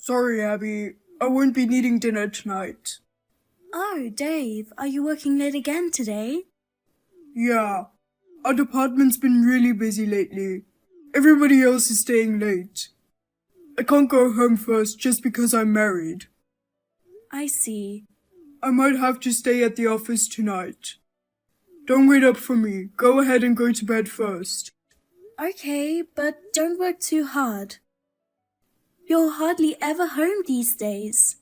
Sorry, Abby. I won't be needing dinner tonight. Oh, Dave, are you working late again today? Yeah. Our department's been really busy lately. Everybody else is staying late. I can't go home first just because I'm married. I see. I might have to stay at the office tonight. Don't wait up for me. Go ahead and go to bed first. Okay, but don't work too hard. You're hardly ever home these days.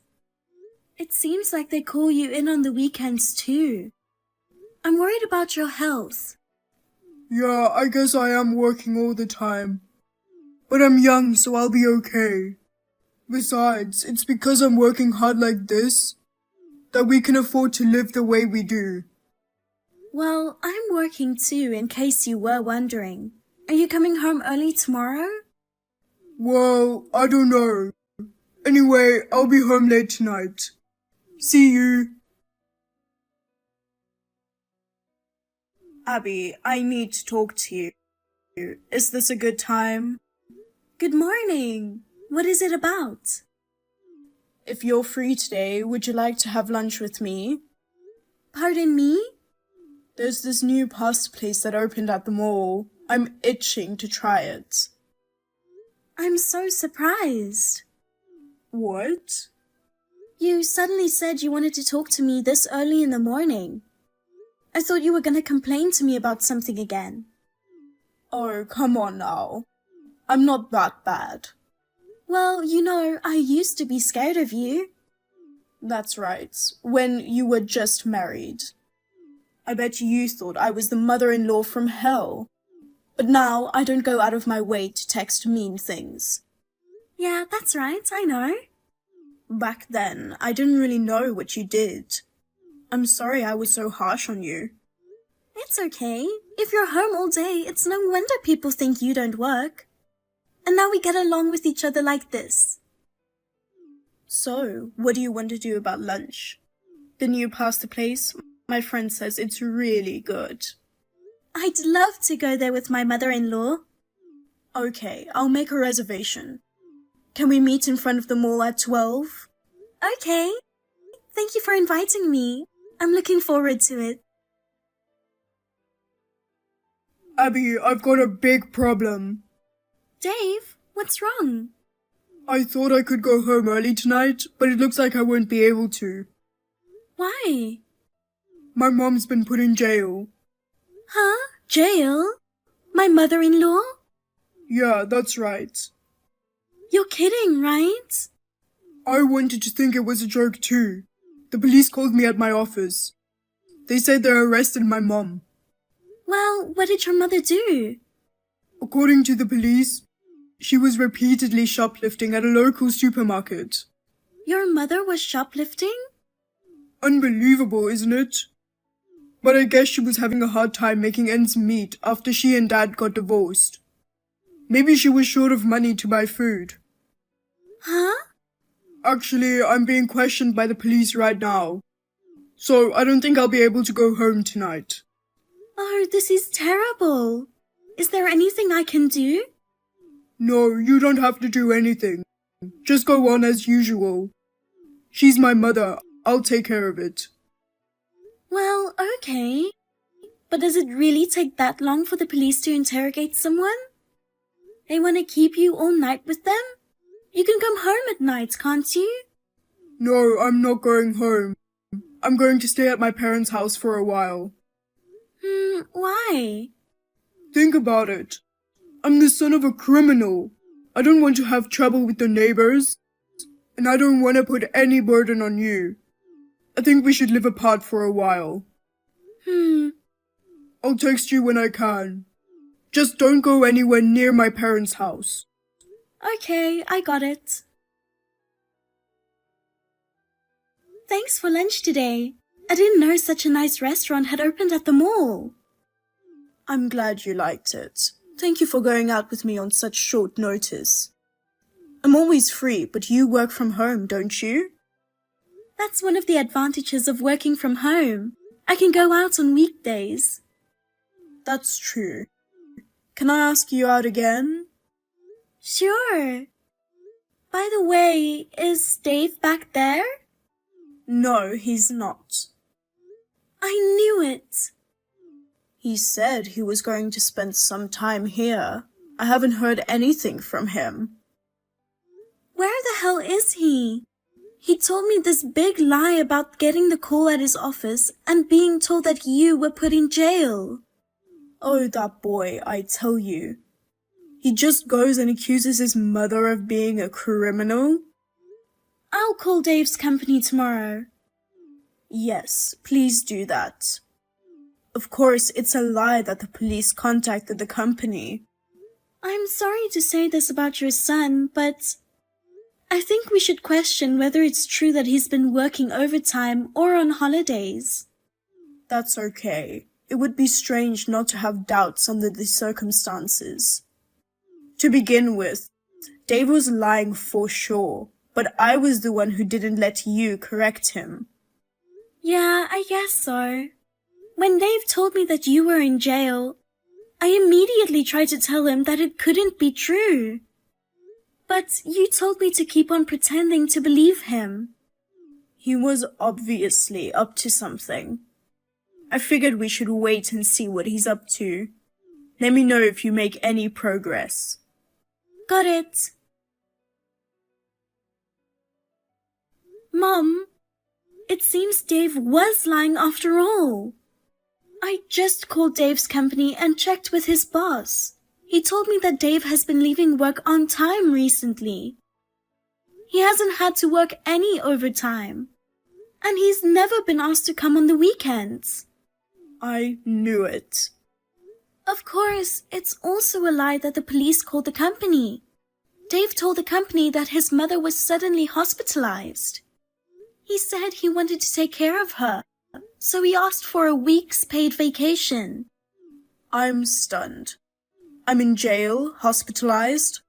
It seems like they call you in on the weekends too. I'm worried about your health. Yeah, I guess I am working all the time. But I'm young, so I'll be okay. Besides, it's because I'm working hard like this that we can afford to live the way we do. Well, I'm working too, in case you were wondering. Are you coming home early tomorrow? Well, I don't know. Anyway, I'll be home late tonight. See you. Abby, I need to talk to you. Is this a good time? Good morning. What is it about? If you're free today, would you like to have lunch with me? Pardon me? There's this new pasta place that opened at the mall. I'm itching to try it. I'm so surprised. What? You suddenly said you wanted to talk to me this early in the morning. I thought you were going to complain to me about something again. Oh, come on now. I'm not that bad. Well, I used to be scared of you. That's right, when you were just married. I bet you thought I was the mother-in-law from hell. But now I don't go out of my way to text mean things. Yeah, that's right, I know. Back then, I didn't really know what you did. I'm sorry I was so harsh on you. It's okay. If you're home all day, it's no wonder people think you don't work. And now we get along with each other like this. So, what do you want to do about lunch? The new pasta place? My friend says it's really good. I'd love to go there with my mother-in-law. Okay, I'll make a reservation. Can we meet in front of the mall at 12? Okay. Thank you for inviting me. I'm looking forward to it. Abby, I've got a big problem. Dave, what's wrong? I thought I could go home early tonight, but it looks like I won't be able to. Why? My mom's been put in jail. Huh? Jail? My mother-in-law? Yeah, that's right. You're kidding, right? I wanted to think it was a joke too. The police called me at my office. They said they arrested my mom. Well, what did your mother do? According to the police, she was repeatedly shoplifting at a local supermarket. Your mother was shoplifting? Unbelievable, isn't it? But I guess she was having a hard time making ends meet after she and Dad got divorced. Maybe she was short of money to buy food. Huh? Actually, I'm being questioned by the police right now. So I don't think I'll be able to go home tonight. Oh, this is terrible. Is there anything I can do? No, you don't have to do anything. Just go on as usual. She's my mother. I'll take care of it. Well, okay. But does it really take that long for the police to interrogate someone? They want to keep you all night with them? You can come home at night, can't you? No, I'm not going home. I'm going to stay at my parents' house for a while. Why? Think about it. I'm the son of a criminal. I don't want to have trouble with the neighbors. And I don't want to put any burden on you. I think we should live apart for a while. I'll text you when I can. Just don't go anywhere near my parents' house. Okay, I got it. Thanks for lunch today. I didn't know such a nice restaurant had opened at the mall. I'm glad you liked it. Thank you for going out with me on such short notice. I'm always free, but you work from home, don't you? That's one of the advantages of working from home. I can go out on weekdays. That's true. Can I ask you out again? Sure. By the way, is Dave back there? No, he's not. I knew it. He said he was going to spend some time here. I haven't heard anything from him. Where the hell is he? He told me this big lie about getting the call at his office and being told that you were put in jail. Oh, that boy, I tell you. He just goes and accuses his mother of being a criminal. I'll call Dave's company tomorrow. Yes, please do that. Of course, it's a lie that the police contacted the company. I'm sorry to say this about your son, but I think we should question whether it's true that he's been working overtime or on holidays. That's okay. It would be strange not to have doubts under the circumstances. To begin with, Dave was lying for sure, but I was the one who didn't let you correct him. Yeah, I guess so. When Dave told me that you were in jail, I immediately tried to tell him that it couldn't be true. But you told me to keep on pretending to believe him. He was obviously up to something. I figured we should wait and see what he's up to. Let me know if you make any progress. Got it. Mom, it seems Dave was lying after all. I just called Dave's company and checked with his boss. He told me that Dave has been leaving work on time recently. He hasn't had to work any overtime. And he's never been asked to come on the weekends. I knew it. Of course, it's also a lie that the police called the company. Dave told the company that his mother was suddenly hospitalized. He said he wanted to take care of her, so he asked for a week's paid vacation. I'm stunned. I'm in jail, hospitalized.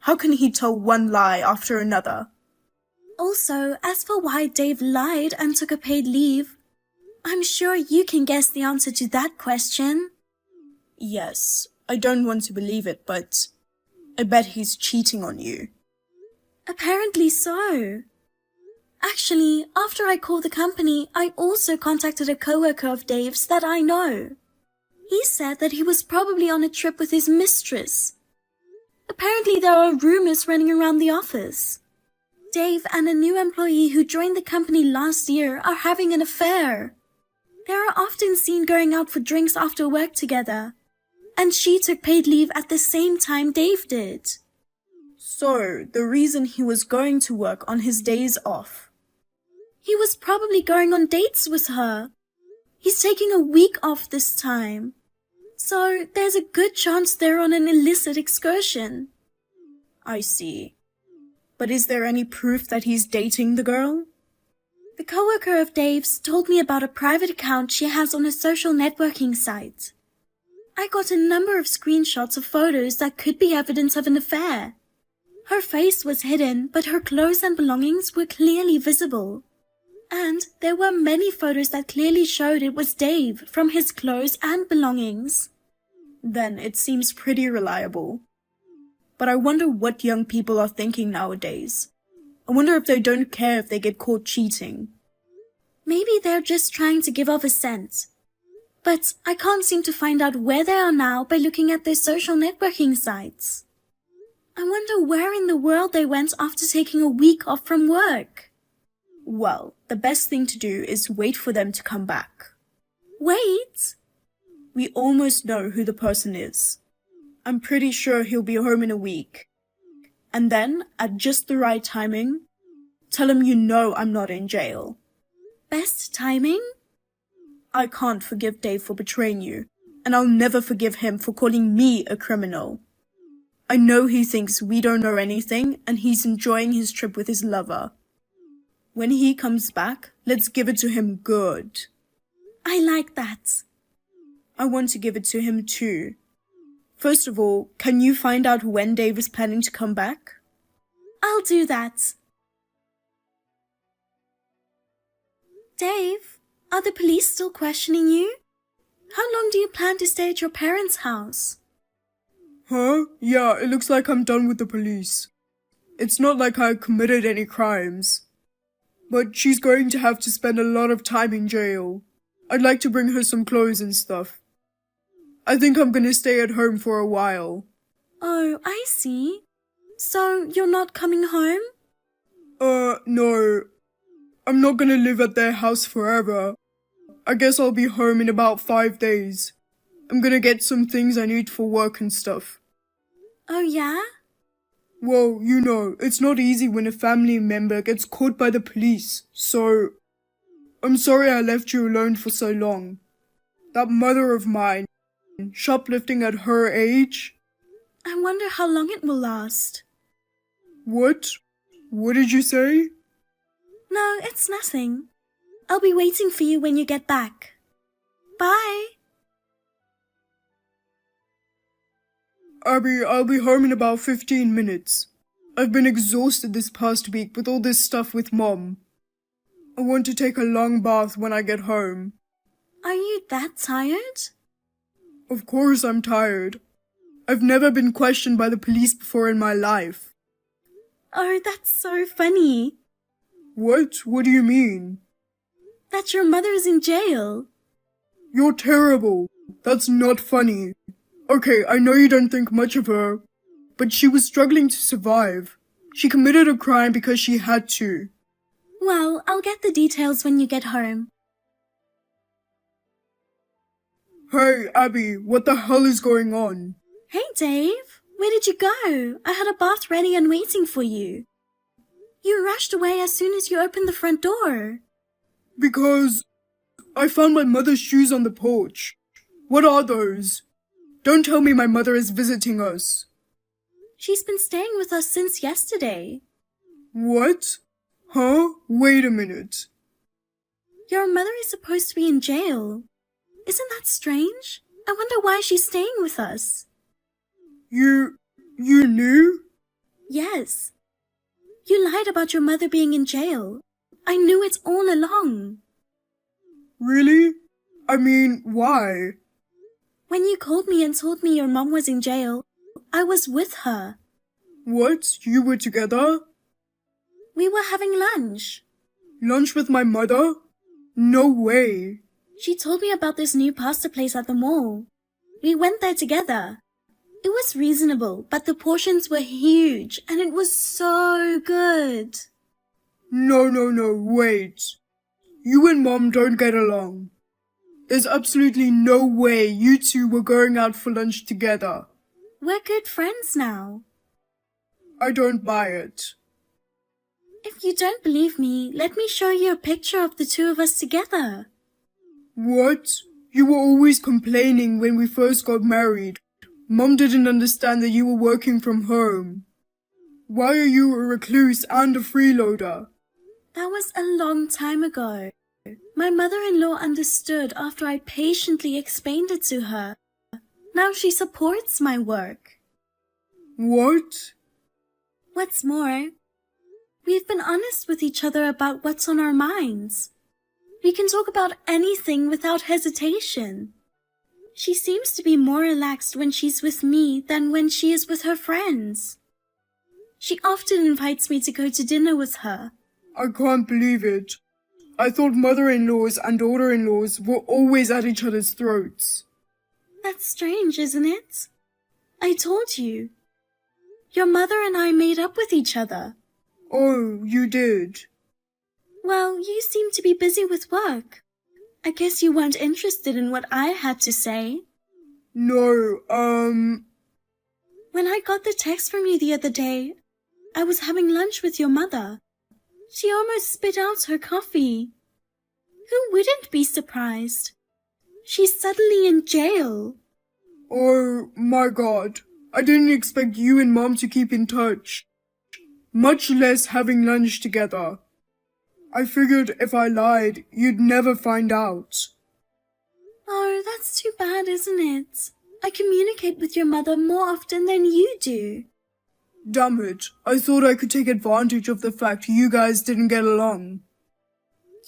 How can he tell one lie after another? Also, as for why Dave lied and took a paid leave, I'm sure you can guess the answer to that question. Yes, I don't want to believe it, but I bet he's cheating on you. Apparently so. Actually, after I called the company, I also contacted a coworker of Dave's that I know. He said that he was probably on a trip with his mistress. Apparently there are rumors running around the office. Dave and a new employee who joined the company last year are having an affair. They are often seen going out for drinks after work together. And she took paid leave at the same time Dave did. So, the reason he was going to work on his days off. He was probably going on dates with her. He's taking a week off this time. So, there's a good chance they're on an illicit excursion. I see. But is there any proof that he's dating the girl? The coworker of Dave's told me about a private account she has on a social networking site. I got a number of screenshots of photos that could be evidence of an affair. Her face was hidden, but her clothes and belongings were clearly visible. And there were many photos that clearly showed it was Dave from his clothes and belongings. Then it seems pretty reliable. But I wonder what young people are thinking nowadays. I wonder if they don't care if they get caught cheating. Maybe they're just trying to give off a scent. But I can't seem to find out where they are now by looking at their social networking sites. I wonder where in the world they went after taking a week off from work. Well, the best thing to do is wait for them to come back. Wait? We almost know who the person is. I'm pretty sure he'll be home in a week. And then, at just the right timing, tell him you know I'm not in jail. Best timing? I can't forgive Dave for betraying you, and I'll never forgive him for calling me a criminal. I know he thinks we don't know anything, and he's enjoying his trip with his lover. When he comes back, let's give it to him good. I like that. I want to give it to him too. First of all, can you find out when Dave is planning to come back? I'll do that. Dave, are the police still questioning you? How long do you plan to stay at your parents' house? Huh? Yeah, it looks like I'm done with the police. It's not like I committed any crimes. But she's going to have to spend a lot of time in jail. I'd like to bring her some clothes and stuff. I think I'm gonna stay at home for a while. Oh, I see. So you're not coming home? No. I'm not gonna live at their house forever. I guess I'll be home in about 5 days. I'm gonna get some things I need for work and stuff. Oh, yeah? Well, you know, it's not easy when a family member gets caught by the police, so I'm sorry I left you alone for so long. That mother of mine, shoplifting at her age? I wonder how long it will last. What? What did you say? No, it's nothing. I'll be waiting for you when you get back. Bye. Abby, I'll be home in about 15 minutes. I've been exhausted this past week with all this stuff with Mom. I want to take a long bath when I get home. Are you that tired? Of course I'm tired. I've never been questioned by the police before in my life. Oh, that's so funny. What? What do you mean? That your mother is in jail. You're terrible. That's not funny. Okay, I know you don't think much of her, but she was struggling to survive. She committed a crime because she had to. Well, I'll get the details when you get home. Hey, Abby, what the hell is going on? Hey, Dave. Where did you go? I had a bath ready and waiting for you. You rushed away as soon as you opened the front door. Because I found my mother's shoes on the porch. What are those? Don't tell me my mother is visiting us. She's been staying with us since yesterday. What? Huh? Wait a minute. Your mother is supposed to be in jail. Isn't that strange? I wonder why she's staying with us. You knew? Yes. You lied about your mother being in jail. I knew it all along. Really? I mean, why? When you called me and told me your mom was in jail, I was with her. What? You were together? We were having lunch. Lunch with my mother? No way. She told me about this new pasta place at the mall. We went there together. It was reasonable, but the portions were huge, and it was so good. No, wait. You and Mom don't get along. There's absolutely no way you two were going out for lunch together. We're good friends now. I don't buy it. If you don't believe me, let me show you a picture of the two of us together. What? You were always complaining when we first got married. Mom didn't understand that you were working from home. Why are you a recluse and a freeloader? That was a long time ago. My mother-in-law understood after I patiently explained it to her. Now she supports my work. What? What's more, we've been honest with each other about what's on our minds. We can talk about anything without hesitation. She seems to be more relaxed when she's with me than when she is with her friends. She often invites me to go to dinner with her. I can't believe it. I thought mother-in-laws and daughter-in-laws were always at each other's throats. That's strange, isn't it? I told you. Your mother and I made up with each other. Oh, you did? Well, you seem to be busy with work. I guess you weren't interested in what I had to say. No, When I got the text from you the other day, I was having lunch with your mother. She almost spit out her coffee. Who wouldn't be surprised? She's suddenly in jail. Oh my God. I didn't expect you and Mom to keep in touch. Much less having lunch together. I figured if I lied, you'd never find out. Oh, that's too bad, isn't it? I communicate with your mother more often than you do. Damn it, I thought I could take advantage of the fact you guys didn't get along.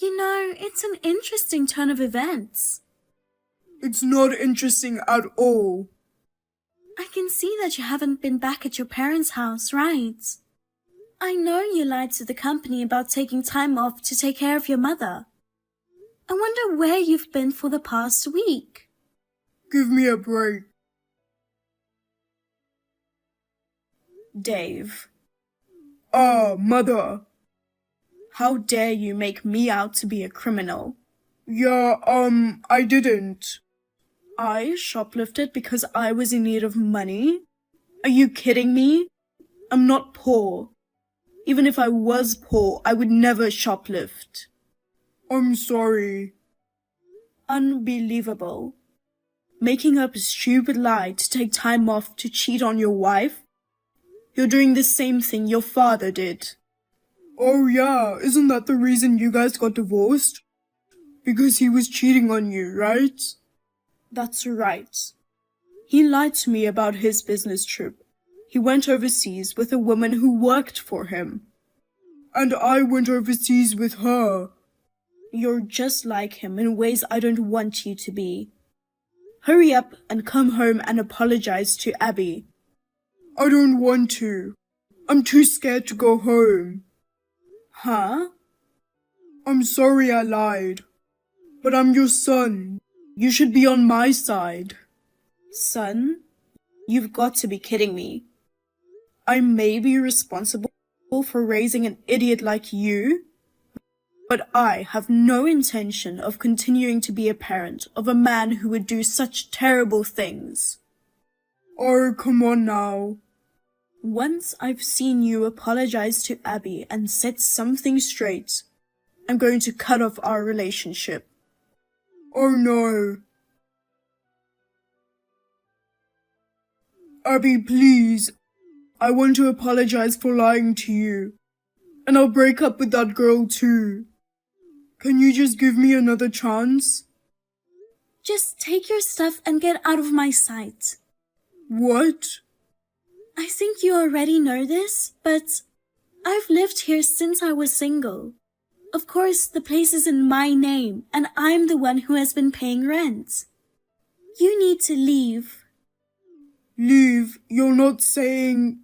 You know, it's an interesting turn of events. It's not interesting at all. I can see that you haven't been back at your parents' house, right? I know you lied to the company about taking time off to take care of your mother. I wonder where you've been for the past week. Give me a break. Dave, Mother. how dare you make me out to be a criminal? Yeah, I didn't. I shoplifted because I was in need of money? Are you kidding me? I'm not poor. Even if I was poor, I would never shoplift. I'm sorry. Unbelievable. Making up a stupid lie to take time off to cheat on your wife? You're doing the same thing your father did. Oh yeah, isn't that the reason you guys got divorced? Because he was cheating on you, right? That's right. He lied to me about his business trip. He went overseas with a woman who worked for him. And I went overseas with her. You're just like him in ways I don't want you to be. Hurry up and come home and apologize to Abby. I don't want to. I'm too scared to go home. Huh? I'm sorry I lied. But I'm your son. You should be on my side. Son? You've got to be kidding me. I may be responsible for raising an idiot like you, but I have no intention of continuing to be a parent of a man who would do such terrible things. Oh, come on now. Once I've seen you apologize to Abby and set something straight, I'm going to cut off our relationship. Oh no. Abby, please. I want to apologize for lying to you. And I'll break up with that girl too. Can you just give me another chance? Just take your stuff and get out of my sight. What? I think you already know this, but I've lived here since I was single. Of course, the place is in my name, and I'm the one who has been paying rent. You need to leave. Leave? You're not saying...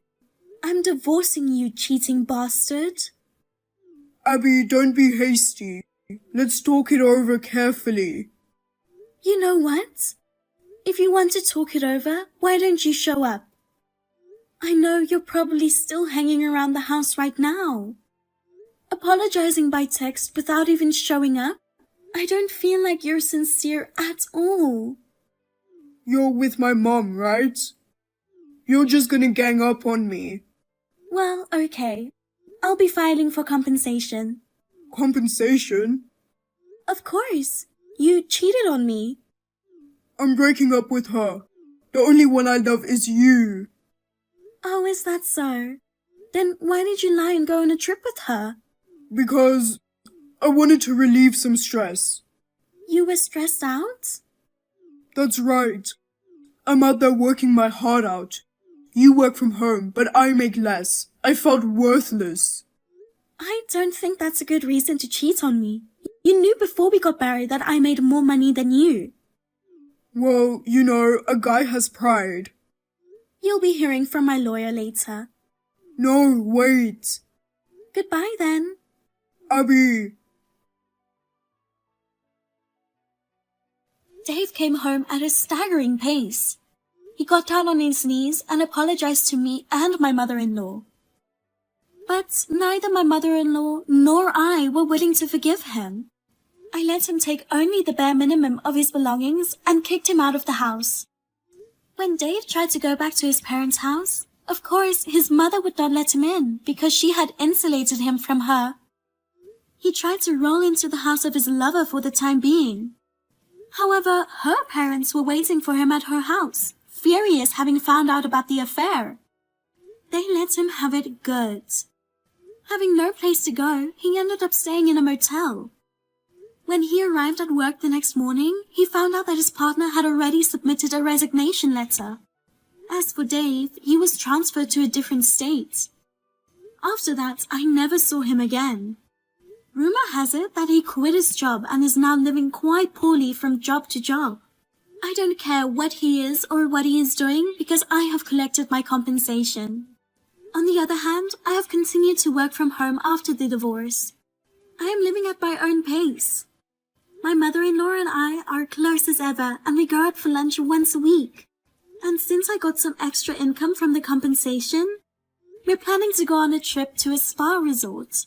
I'm divorcing you, cheating bastard. Abby, don't be hasty. Let's talk it over carefully. You know what? If you want to talk it over, why don't you show up? I know you're probably still hanging around the house right now. Apologizing by text without even showing up? I don't feel like you're sincere at all. You're with my mom, right? You're just gonna gang up on me. Well, okay. I'll be filing for compensation. Compensation? Of course. You cheated on me. I'm breaking up with her. The only one I love is you. Oh, is that so? Then why did you lie and go on a trip with her? Because I wanted to relieve some stress. You were stressed out? That's right. I'm out there working my heart out. You work from home, but I make less. I felt worthless. I don't think that's a good reason to cheat on me. You knew before we got married that I made more money than you. Well, you know, a guy has pride. You'll be hearing from my lawyer later. No, wait. Goodbye then. Abby. Dave came home at a staggering pace. He got down on his knees and apologized to me and my mother-in-law. But neither my mother-in-law nor I were willing to forgive him. I let him take only the bare minimum of his belongings and kicked him out of the house. When Dave tried to go back to his parents' house, of course his mother would not let him in because she had insulated him from her. He tried to roll into the house of his lover for the time being. However, her parents were waiting for him at her house, furious having found out about the affair. They let him have it good. Having no place to go, he ended up staying in a motel. When he arrived at work the next morning, he found out that his partner had already submitted a resignation letter. As for Dave, he was transferred to a different state. After that, I never saw him again. Rumor has it that he quit his job and is now living quite poorly from job to job. I don't care what he is or what he is doing because I have collected my compensation. On the other hand, I have continued to work from home after the divorce. I am living at my own pace. My mother-in-law and I are close as ever, and we go out for lunch once a week. And since I got some extra income from the compensation, we're planning to go on a trip to a spa resort.